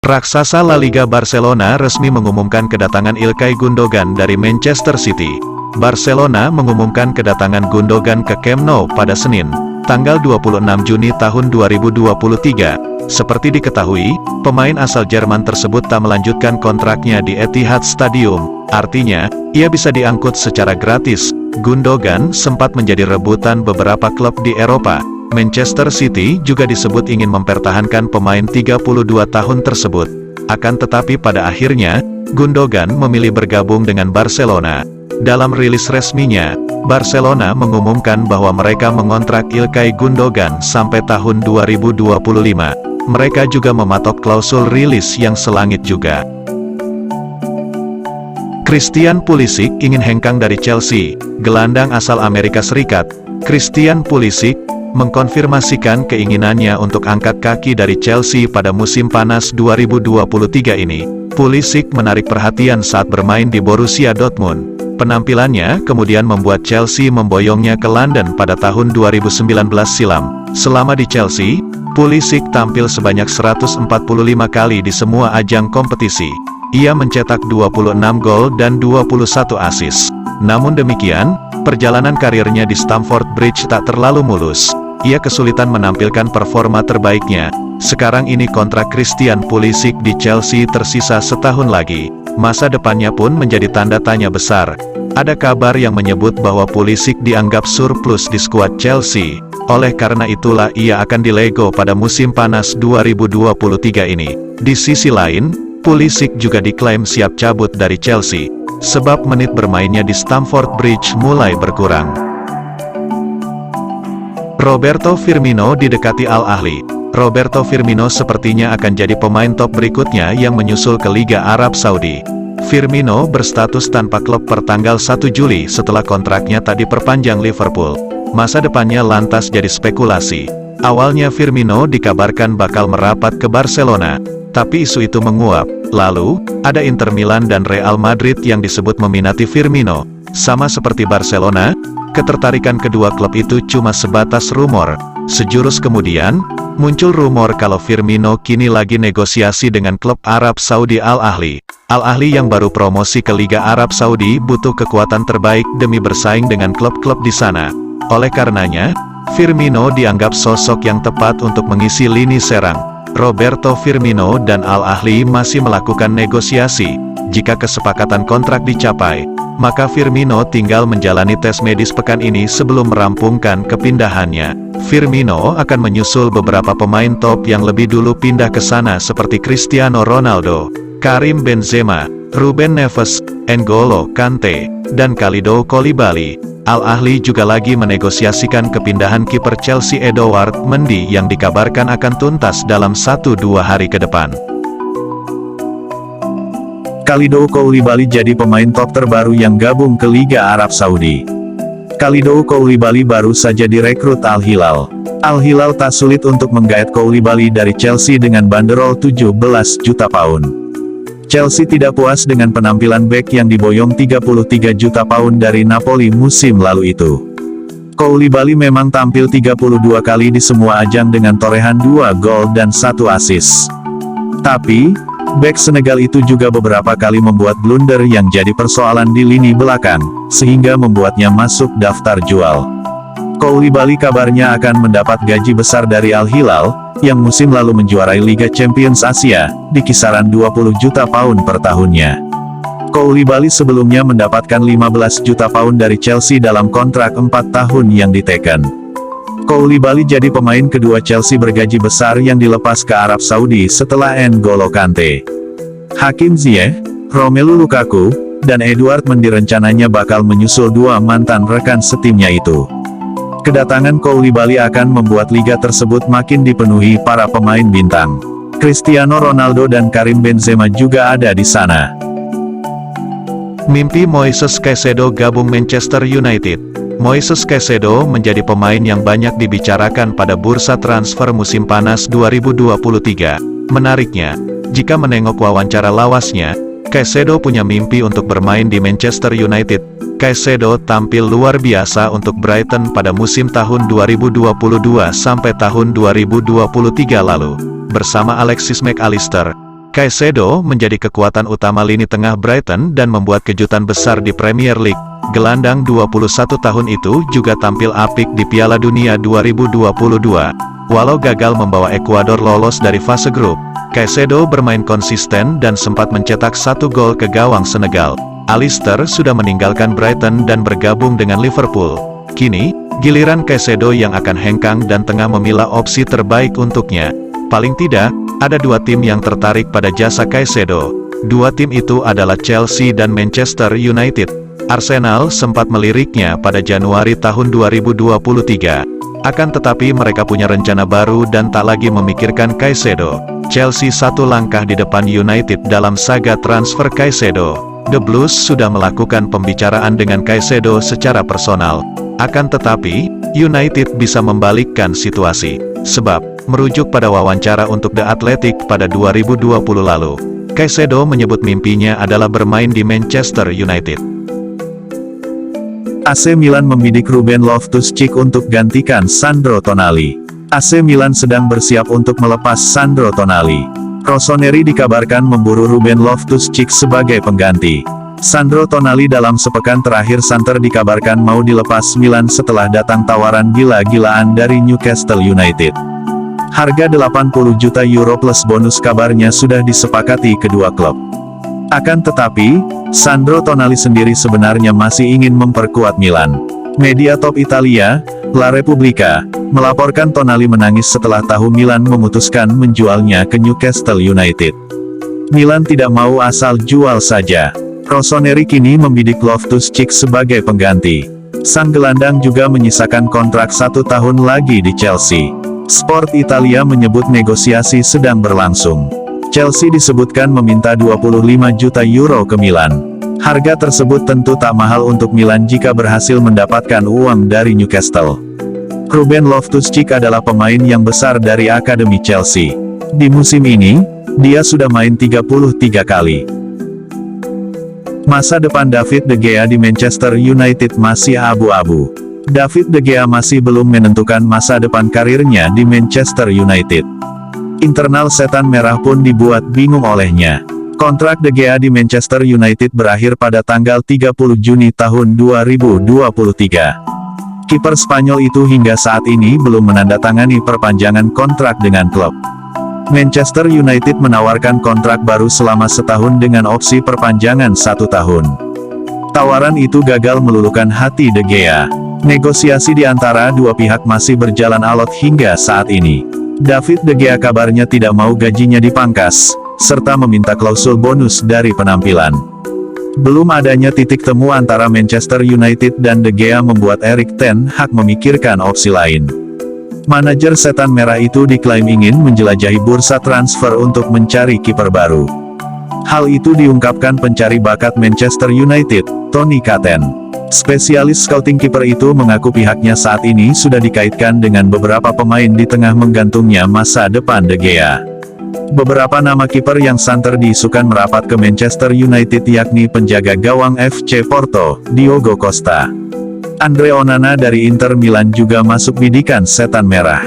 Raksasa La Liga Barcelona resmi mengumumkan kedatangan Ilkay Gundogan dari Manchester City. Barcelona mengumumkan kedatangan Gundogan ke Camp Nou pada Senin, tanggal 26 Juni tahun 2023. Seperti diketahui, pemain asal Jerman tersebut tak melanjutkan kontraknya di Etihad Stadium, artinya, ia bisa diangkut secara gratis. Gundogan sempat menjadi rebutan beberapa klub di Eropa. Manchester City juga disebut ingin mempertahankan pemain 32 tahun tersebut. Akan tetapi pada akhirnya, Gundogan memilih bergabung dengan Barcelona. Dalam rilis resminya, Barcelona mengumumkan bahwa mereka mengontrak Ilkay Gundogan sampai tahun 2025. Mereka juga mematok klausul rilis yang selangit juga. Christian Pulisic ingin hengkang dari Chelsea. Gelandang asal Amerika Serikat, Christian Pulisic, mengkonfirmasikan keinginannya untuk angkat kaki dari Chelsea pada musim panas 2023 ini. Pulisic menarik perhatian saat bermain di Borussia Dortmund. Penampilannya kemudian membuat Chelsea memboyongnya ke London pada tahun 2019 silam. Selama di Chelsea, Pulisic tampil sebanyak 145 kali di semua ajang kompetisi. Ia mencetak 26 gol dan 21 assist. Namun demikian, perjalanan karirnya di Stamford Bridge tak terlalu mulus. Ia kesulitan menampilkan performa terbaiknya. Sekarang ini kontrak Christian Pulisic di Chelsea tersisa setahun lagi. Masa depannya pun menjadi tanda tanya besar. Ada kabar yang menyebut bahwa Pulisic dianggap surplus di skuad Chelsea. Oleh karena itulah ia akan dilego pada musim panas 2023 ini. Di sisi lain, Pulisic juga diklaim siap cabut dari Chelsea, sebab menit bermainnya di Stamford Bridge mulai berkurang. Roberto Firmino didekati Al Ahly. Roberto Firmino sepertinya akan jadi pemain top berikutnya yang menyusul ke Liga Arab Saudi. Firmino berstatus tanpa klub per tanggal 1 Juli setelah kontraknya tak diperpanjang Liverpool. Masa depannya lantas jadi spekulasi. Awalnya Firmino dikabarkan bakal merapat ke Barcelona, tapi isu itu menguap. Lalu, ada Inter Milan dan Real Madrid yang disebut meminati Firmino. Sama seperti Barcelona, ketertarikan kedua klub itu cuma sebatas rumor. Sejurus kemudian, muncul rumor kalau Firmino kini lagi negosiasi dengan klub Arab Saudi Al Ahly. Al Ahly yang baru promosi ke Liga Arab Saudi butuh kekuatan terbaik demi bersaing dengan klub-klub di sana. Oleh karenanya, Firmino dianggap sosok yang tepat untuk mengisi lini serang. Roberto Firmino dan Al Ahly masih melakukan negosiasi. Jika kesepakatan kontrak dicapai, maka Firmino tinggal menjalani tes medis pekan ini sebelum merampungkan kepindahannya. Firmino akan menyusul beberapa pemain top yang lebih dulu pindah ke sana seperti Cristiano Ronaldo, Karim Benzema, Ruben Neves, N'Golo Kante, dan Kalidou Koulibaly. Al Ahly juga lagi menegosiasikan kepindahan kiper Chelsea Edouard Mendy yang dikabarkan akan tuntas dalam 1-2 hari ke depan. Kalidou Koulibaly jadi pemain top terbaru yang gabung ke Liga Arab Saudi. Kalidou Koulibaly baru saja direkrut Al Hilal. Al Hilal tak sulit untuk menggait Koulibaly dari Chelsea dengan banderol 17 juta pound. Chelsea tidak puas dengan penampilan bek yang diboyong 33 juta pound dari Napoli musim lalu itu. Koulibaly memang tampil 32 kali di semua ajang dengan torehan 2 gol dan 1 assist. Tapi, bek Senegal itu juga beberapa kali membuat blunder yang jadi persoalan di lini belakang, sehingga membuatnya masuk daftar jual. Koulibaly kabarnya akan mendapat gaji besar dari Al Hilal, yang musim lalu menjuarai Liga Champions Asia, di kisaran 20 juta pound per tahunnya. Koulibaly sebelumnya mendapatkan 15 juta pound dari Chelsea dalam kontrak 4 tahun yang diteken. Koulibaly jadi pemain kedua Chelsea bergaji besar yang dilepas ke Arab Saudi setelah N'Golo Kante. Hakim Ziyech, Romelu Lukaku, dan Edouard Mendy rencananya bakal menyusul dua mantan rekan setimnya itu. Kedatangan Koulibaly akan membuat liga tersebut makin dipenuhi para pemain bintang. Cristiano Ronaldo dan Karim Benzema juga ada di sana. Mimpi Moises Caicedo gabung Manchester United. Moises Caicedo menjadi pemain yang banyak dibicarakan pada bursa transfer musim panas 2023. Menariknya, jika menengok wawancara lawasnya, Caicedo punya mimpi untuk bermain di Manchester United. Caicedo tampil luar biasa untuk Brighton pada musim tahun 2022 sampai tahun 2023 lalu. Bersama Alexis Mac Allister, Caicedo menjadi kekuatan utama lini tengah Brighton dan membuat kejutan besar di Premier League. Gelandang 21 tahun itu juga tampil apik di Piala Dunia 2022. Walau gagal membawa Ekuador lolos dari fase grup, Caicedo bermain konsisten dan sempat mencetak 1 gol ke gawang Senegal. Alistair sudah meninggalkan Brighton dan bergabung dengan Liverpool. Kini, giliran Caicedo yang akan hengkang dan tengah memilah opsi terbaik untuknya. Paling tidak, ada 2 tim yang tertarik pada jasa Caicedo. 2 tim itu adalah Chelsea dan Manchester United. Arsenal sempat meliriknya pada Januari tahun 2023. Akan tetapi mereka punya rencana baru dan tak lagi memikirkan Caicedo. Chelsea 1 langkah di depan United dalam saga transfer Caicedo. The Blues sudah melakukan pembicaraan dengan Caicedo secara personal. Akan tetapi, United bisa membalikkan situasi. Sebab, merujuk pada wawancara untuk The Athletic pada 2020 lalu, Caicedo menyebut mimpinya adalah bermain di Manchester United. AC Milan membidik Ruben Loftus-Cheek untuk gantikan Sandro Tonali. AC Milan sedang bersiap untuk melepas Sandro Tonali. Rossoneri dikabarkan memburu Ruben Loftus-Cheek sebagai pengganti. Sandro Tonali dalam sepekan terakhir santer dikabarkan mau dilepas Milan setelah datang tawaran gila-gilaan dari Newcastle United. Harga 80 juta euro plus bonus kabarnya sudah disepakati kedua klub. Akan tetapi, Sandro Tonali sendiri sebenarnya masih ingin memperkuat Milan. Media top Italia, La Repubblica, melaporkan Tonali menangis setelah tahu Milan memutuskan menjualnya ke Newcastle United. Milan tidak mau asal jual saja. Rossoneri kini membidik Loftus-Cheek sebagai pengganti. Sang gelandang juga menyisakan kontrak 1 tahun lagi di Chelsea. Sport Italia menyebut negosiasi sedang berlangsung. Chelsea disebutkan meminta 25 juta euro ke Milan. Harga tersebut tentu tak mahal untuk Milan jika berhasil mendapatkan uang dari Newcastle. Ruben Loftus-Cheek adalah pemain yang besar dari akademi Chelsea. Di musim ini, dia sudah main 33 kali. Masa depan David De Gea di Manchester United masih abu-abu. David De Gea masih belum menentukan masa depan karirnya di Manchester United. Internal setan merah pun dibuat bingung olehnya. Kontrak De Gea di Manchester United berakhir pada tanggal 30 Juni tahun 2023. Kiper Spanyol itu hingga saat ini belum menandatangani perpanjangan kontrak dengan klub. Manchester United menawarkan kontrak baru selama setahun dengan opsi perpanjangan 1 tahun. Tawaran itu gagal meluluhkan hati De Gea. Negosiasi di antara dua pihak masih berjalan alot hingga saat ini. David De Gea kabarnya tidak mau gajinya dipangkas, serta meminta klausul bonus dari penampilan. Belum adanya titik temu antara Manchester United dan De Gea membuat Erik ten Hag memikirkan opsi lain. Manajer setan merah itu diklaim ingin menjelajahi bursa transfer untuk mencari kiper baru. Hal itu diungkapkan pencari bakat Manchester United, Tony Katen. Spesialis scouting kiper itu mengaku pihaknya saat ini sudah dikaitkan dengan beberapa pemain di tengah menggantungnya masa depan De Gea. Beberapa nama kiper yang santer diisukan merapat ke Manchester United yakni penjaga gawang FC Porto, Diogo Costa. Andre Onana dari Inter Milan juga masuk bidikan setan merah.